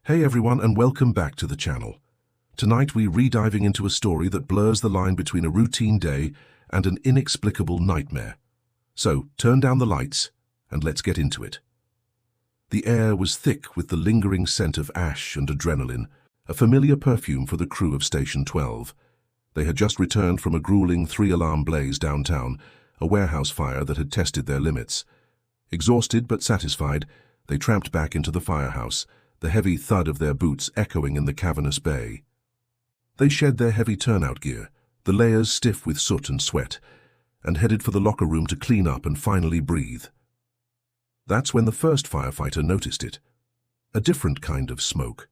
Hey everyone, and welcome back to the channel. Tonight we're re-diving into a story that blurs the line between a routine day and an inexplicable nightmare. So, turn down the lights and let's get into it. The air was thick with the lingering scent of ash and adrenaline, a familiar perfume for the crew of Station 12. They had just returned from a grueling 3-alarm blaze downtown, a warehouse fire that had tested their limits. Exhausted but satisfied, they tramped back into the firehouse, the heavy thud of their boots echoing in the cavernous bay. They shed their heavy turnout gear, the layers stiff with soot and sweat, and headed for the locker room to clean up and finally breathe. That's when the first firefighter noticed it. A different kind of smoke.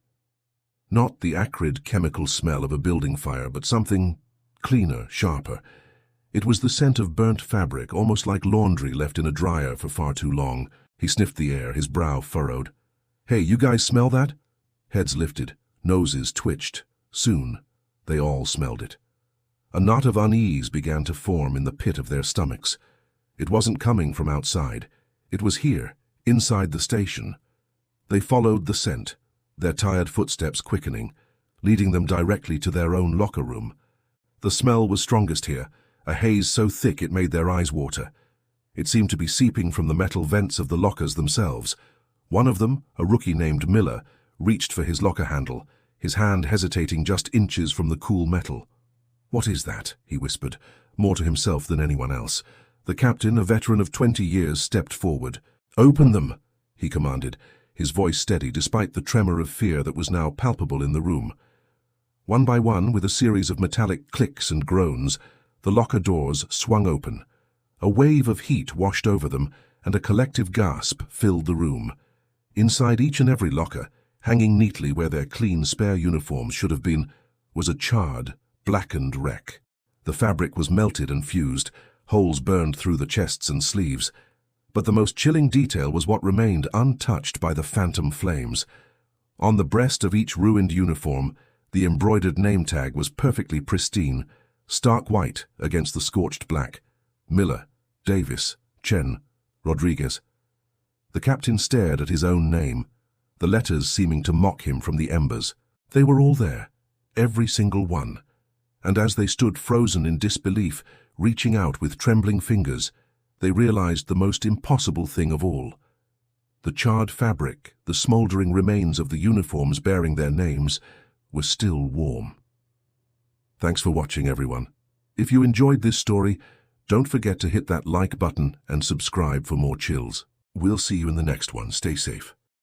Not the acrid chemical smell of a building fire, but something cleaner, sharper. It was the scent of burnt fabric, almost like laundry left in a dryer for far too long. He sniffed the air, his brow furrowed. "Hey, you guys smell that?" Heads lifted, noses twitched. Soon, they all smelled it. A knot of unease began to form in the pit of their stomachs. It wasn't coming from outside. It was here, inside the station. They followed the scent, their tired footsteps quickening, leading them directly to their own locker room. The smell was strongest here, a haze so thick it made their eyes water. It seemed to be seeping from the metal vents of the lockers themselves. One of them, a rookie named Miller, reached for his locker handle, his hand hesitating just inches from the cool metal. "What is that?" he whispered, more to himself than anyone else. The captain, a veteran of 20 years, stepped forward. "Open them," he commanded, his voice steady despite the tremor of fear that was now palpable in the room. One by one, with a series of metallic clicks and groans, the locker doors swung open. A wave of heat washed over them, and a collective gasp filled the room. Inside each and every locker, hanging neatly where their clean spare uniforms should have been, was a charred, blackened wreck. The fabric was melted and fused, holes burned through the chests and sleeves. But the most chilling detail was what remained untouched by the phantom flames. On the breast of each ruined uniform, the embroidered name tag was perfectly pristine, stark white against the scorched black. Miller, Davis, Chen, Rodriguez. The captain stared at his own name, the letters seeming to mock him from the embers. They were all there, every single one. And as they stood frozen in disbelief, reaching out with trembling fingers, they realized the most impossible thing of all. The charred fabric, the smoldering remains of the uniforms bearing their names, were still warm. Thanks for watching, everyone. If you enjoyed this story, don't forget to hit that like button and subscribe for more chills. We'll see you in the next one. Stay safe.